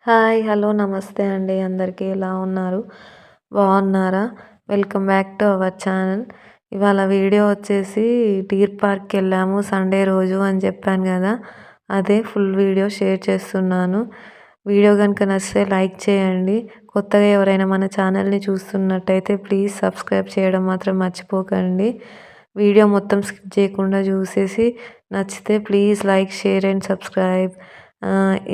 Hi! Hello! నమస్తే అండి అందరికీ. ఎలా ఉన్నారు? బాగున్నారా? Welcome back to our channel. ఇవాళ వీడియో వచ్చేసి డీర్ పార్క్‌కెళ్ళాము సండే రోజు అని చెప్పాను కదా! అదే ఫుల్ వీడియో షేర్ చేస్తున్నాను. వీడియో గనుక నచ్చితే లైక్ చేయండి. కొత్తగా ఎవరైనా మన ఛానల్‌ని చూస్తున్నట్టయితే ప్లీజ్ సబ్స్క్రైబ్ చేయడం మాత్రం మర్చిపోకండి. వీడియో మొత్తం స్కిప్ చేయకుండా చూసేసి నచ్చితే please like, share and subscribe.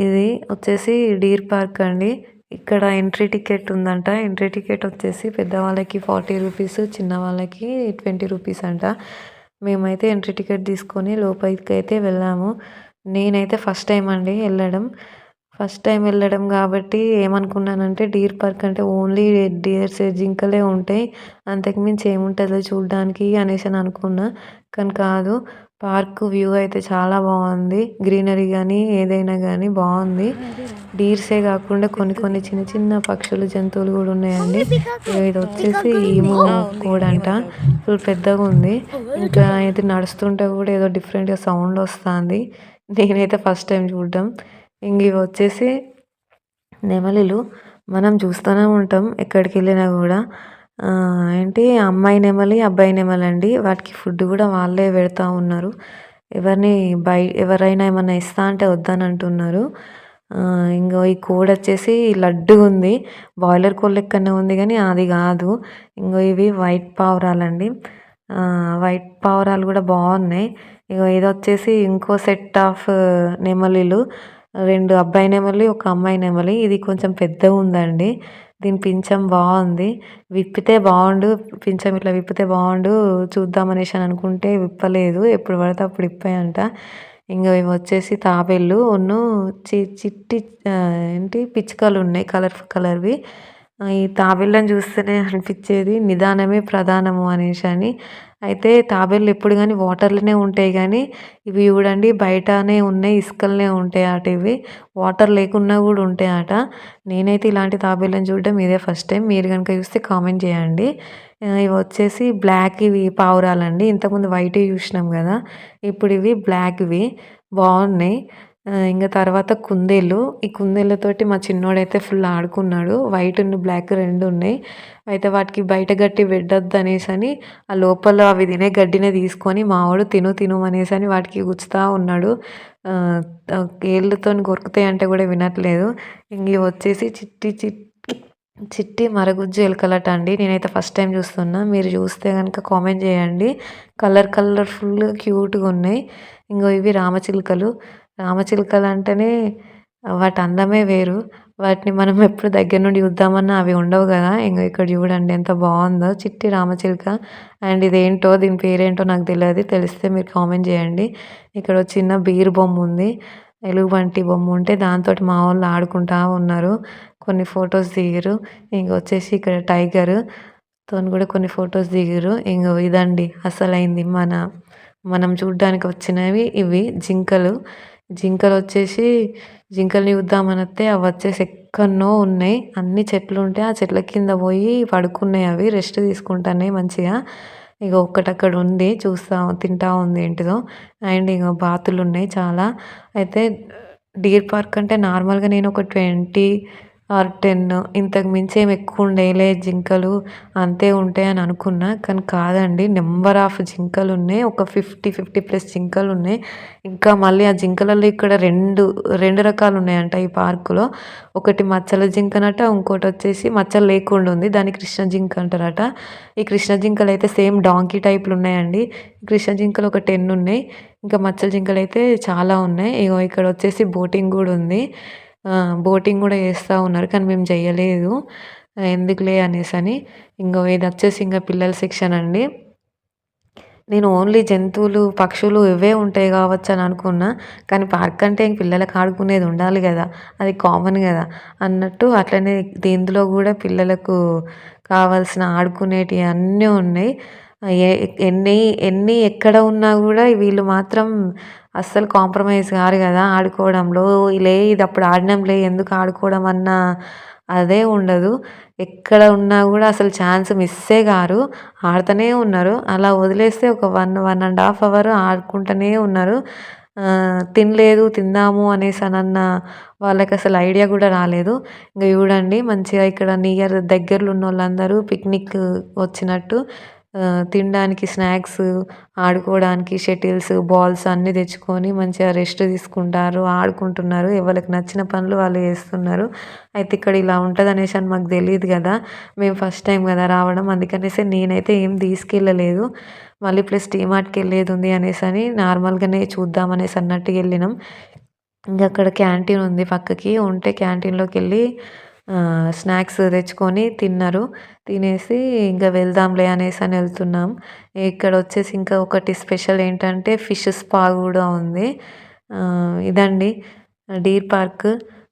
ఇది వచ్చేసి డీర్ పార్క్ అండి. ఇక్కడ ఎంట్రీ టికెట్ ఉందంట. ఎంట్రీ టికెట్ వచ్చేసి పెద్దవాళ్ళకి 40 రూపీస్, చిన్నవాళ్ళకి 20 రూపీస్ అంట. మేమైతే ఎంట్రీ టికెట్ తీసుకొని లోపలికైతే వెళ్ళాము. నేనైతే ఫస్ట్ టైం అండి వెళ్ళడం. ఫస్ట్ టైం వెళ్ళడం కాబట్టి ఏమనుకున్నానంటే డీర్ పార్క్ అంటే ఓన్లీ డియర్స్, జింకలే ఉంటాయి. అంతకు మించి ఏముంటదో చూడ్డానికి అనేసి అనుకున్నా. కానీ కాదు. పార్క్ వ్యూ అయితే చాలా బాగుంది. గ్రీనరీ గానీ, ఏదైనా గానీ బాగుంది. డీర్సే కాకుండా కొన్ని కొన్ని చిన్న చిన్న పక్షులు, జంతువులు కూడా ఉన్నాయండి. ఇది వచ్చేసి ఈము కోడంట. ఫుల్ పెద్దగా ఉంది. ఇంకా ఇది నడుస్తుంటే కూడా ఏదో డిఫరెంట్‌గా సౌండ్ వస్తాంది. నేనైతే ఫస్ట్ టైం చూడడం. ఇంక ఇవి వచ్చేసి నెమలిలు. మనం చూస్తూనే ఉంటాం ఎక్కడికెళ్ళినా కూడా. ఏంటి అమ్మాయి నెమలి, అబ్బాయి నెమలండి. వాటికి ఫుడ్ కూడా వాళ్ళే పెడతా ఉన్నారు. ఎవరిని ఎవరైనా ఏమన్నా ఇస్తా అంటే వద్దనంటున్నారు. ఇంగో ఈ కోడొచ్చేసి లడ్డుగుంది. బాయిలర్ కోడి లెక్కనే ఉంది గానీ అది కాదు. ఇంగో ఇవి వైట్ పావురాలండి. వైట్ పావురాలు కూడా బాగున్నాయి. ఇగో ఇదొచ్చేసి ఇంకో సెట్ ఆఫ్ నెమలిలు. 2 అబ్బాయి నెమలి, ఒక అమ్మాయి నెమలి. ఇది కొంచెం పెద్దగుందండి. దీని పించం బాగుంది. విప్పితే బాగుండు. పించం ఇట్లా విప్పితే బాగుండు చూద్దామనేసి అని అనుకుంటే విప్పలేదు. ఎప్పుడు పడితే అప్పుడు విప్పాయంట. ఇంగ ఇవొచ్చేసి తాబేళ్ళు చిట్టి ఏంటి పిచ్చుకలున్నాయి కలర్‌వి. ఈ తాబేళ్ళని చూస్తేనే అనిపిచ్చేది నిదానమే ప్రధానము అనేసని. అయితే తాబేళ్ళు ఎప్పుడు గాని వాటర్‌లోనే ఉంటాయి గానీ, ఇవి చూడండి బయటనే ఉన్నాయి. ఇసుకలనే ఉంటాయట ఇవి. వాటర్ లేకున్నా కూడా ఉంటాయట. నేనైతే ఇలాంటి తాబేళ్ళని చూడడం ఇదే ఫస్ట్ టైం. మీరు గనుక చూస్తే కామెంట్ చేయండి. ఇవొచ్చేసి బ్లాక్ ఇవి పావురాలండి. ఇంతకుముందు వైట్‌వి చూసినాం కదా! ఇప్పుడు ఇవి బ్లాక్‌వి బాగున్నాయి. ఇంగ తర్వాత కుందేళ్ళు. ఈ కుందేళ్ళతోటి మా చిన్నోడైతే ఫుల్ ఆడుకున్నాడు. వైట్, బ్లాక్ 2 ఉన్నాయి. అయితే వాటికి బయట గడ్డి పెట్టొద్దనేసని ఆ లోపల అవి తినే గడ్డినే తీసుకొని మావోడు తిను అనేసని వాటికి గుచ్చుతా ఉన్నాడు. ఆహ్, ఏళ్ళతోని కొరుకుతాయంటే కూడా వినట్లేదు. ఇంక ఇవొచ్చేసి చిట్టి మరగుజ్జు ఎలుకలట అండి. నేనైతే ఫస్ట్ టైం చూస్తున్నా. మీరు చూస్తే గనుక కామెంట్ చేయండి. కలర్‌ఫుల్‌గా క్యూట్‌గున్నాయి. ఇంగో ఇవి రామచిలుకలు. రామచిలుకలంటేనే వాటి అందమే వేరు. వాటిని మనం ఎప్పుడు దగ్గర నుండి చూద్దామన్నా అవి ఉండవు గదా! ఇంగో ఇక్కడ చూడండి ఎంత బావుందో చిట్టి రామచిలుక. అండ్ ఇదేంటో దీని పేరేంటో నాకు తెలవది. తెలిస్తే మీరు కామెంట్ చేయండి. ఇక్కడ ఒక చిన్న బీర్ బొమ్ముంది. ఎలుగుబంటి బొమ్ముంటే దాంతోటి మా వోళ్ళు ఆడుకుంటా ఉన్నారు. కొన్ని ఫోటోస్ దిగిర్రు. ఇంకొచ్చేసి ఇక్కడ టైగరు తోని కూడా కొన్ని ఫోటోస్ దిగిర్రు. ఇంగో ఇదండి అసలైంది మనం చూడ్డానికి వచ్చినవి ఇవి జింకలు. జింకలొచ్చేసి జింకల్ని చూద్దామనొత్తే అవొచ్చేసి ఎక్కడనో ఉన్నాయి. అన్ని చెట్లుంటే ఆ చెట్ల కింద పోయి పడుకున్నాయి అవి. రెస్ట్ తీసుకుంటున్నాయి మంచిగా. ఇగో ఒక్కటక్కడ ఉంది. తింటా ఉంది ఏంటిదో. అండ్ ఇగో బాతులున్నాయి చాలా. అయితే డీర్ పార్క్ అంటే నార్మల్‌గా నేను ఒక 20 ఆర్ 10 ఇంతకు మించి ఏమి ఎక్కువ ఉండేయిలే జింకలు అంతే ఉంటాయని అనుకున్నా. కానీ కాదండి. నంబర్ ఆఫ్ జింకలున్నాయి. ఒక 50 ప్లస్ జింకలున్నాయి. ఇంకా మళ్ళీ ఆ జింకలలో ఇక్కడ 2 రకాలున్నాయంట ఈ పార్కులో. ఒకటి మచ్చల జింకనట. ఇంకోటొచ్చేసి మచ్చలు లేకుండా ఉంది. దాన్ని కృష్ణ జింక అంటారట. ఈ కృష్ణ జింకలైతే సేమ్ డాంకీ టైప్‌లో ఉన్నాయండి. కృష్ణ జింకలు ఒక 10 ఉన్నాయి. ఇంకా మచ్చల జింకలైతే చాలా ఉన్నాయి. ఇగో ఇక్కడొచ్చేసి బోటింగ్ గూడా ఉంది. బోటింగ్ గూడా చేస్తా ఉన్నారు. కానీ మేము చెయ్యలేదు. ఎందుకులే అనేసని. ఇంగో ఇదొచ్చేసి ఇంగ పిల్లల సెక్షన్ అండి. నేను ఓన్లీ జంతువులు, పక్షులు ఇవే ఉంటాయి కావచ్చని అనుకున్నా. కానీ పార్క్ అంటే పిల్లలకి ఆడుకునేది ఉండాలి గదా! అది కామన్ గదా! అన్నట్టు అట్లనే ఇందులో గూడా పిల్లలకు కావాల్సిన ఆడుకునేటియి అన్నీ ఉన్నాయి. ఎ ఎన్ని ఎన్ని ఎక్కడ ఉన్నా గూడా వీళ్ళు మాత్రం అస్సలు కాంప్రమైజ్ గారు గదా! ఆడుకోవడంలో. ఇదప్పుడు ఆడినంలే ఎందుకు ఆడుకోవడం అన్న అదే ఉండదు. ఎక్కడ ఉన్నా గూడా అసలు ఛాన్స్ మిస్సే గారు. ఆడుతూనే ఉన్నారు. అలా వదిలేస్తే ఒక 1 ½ అవర్ ఆడుకుంటూనే ఉన్నారు. తినలేదు తిందాము అనేసనన్న వాళ్ళకసలు ఐడియా గూడా రాలేదు. ఇంగ చూడండి మంచిగా ఇక్కడ దగ్గరలో ఉన్నోళ్ళందరూ పిక్నిక్ వచ్చినట్టు తినడానికి స్నాక్స్, ఆడుకోవడానికి షటిల్స్, బాల్స్ అన్నీ తెచ్చుకొని మంచిగా రెస్ట్ తీసుకుంటారు, ఆడుకుంటున్నారు. ఎవరికి నచ్చిన పనులు వాళ్ళు చేస్తున్నారు. అయితే ఇక్కడ ఇలా ఉంటదనేసి అని మాకు తెలీదు గదా! మేము ఫస్ట్ టైమ్ గదా రావడం. అందుకనేసి నేనైతే ఏం తీసుకెళ్ళలేదు. మళ్ళీ ప్లస్ డీమార్ట్‌కెళ్ళేదుంది అనేసని నార్మల్‌గానే చూద్దామనేసి అన్నట్టుగా ఎళ్ళినాం. ఇంక అక్కడ క్యాంటీన్ ఉంది పక్కకి. ఉంటే క్యాంటీన్‌లోకెళ్ళి స్నాక్స్ తెచ్చుకొని తిన్నారు. తినేసి ఇంక వెళ్దాంలే అనేసని ఎళ్తున్నాం. ఇక్కడొచ్చేసి ఇంకా ఒకటి స్పెషల్ ఏంటంటే ఫిష్ స్పా గూడా ఉంది. ఇదండి డీర్ పార్క్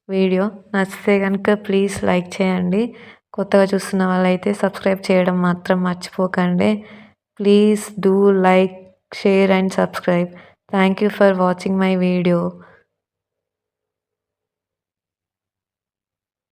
వీడియో. నచ్చితే గనుక ప్లీజ్ లైక్ చేయండి. కొత్తగా చూస్తున్న వాళ్ళైతే సబ్స్క్రైబ్ చేయడం మాత్రం మర్చిపోకండి. Please do like, share and subscribe. Thank you for watching my video.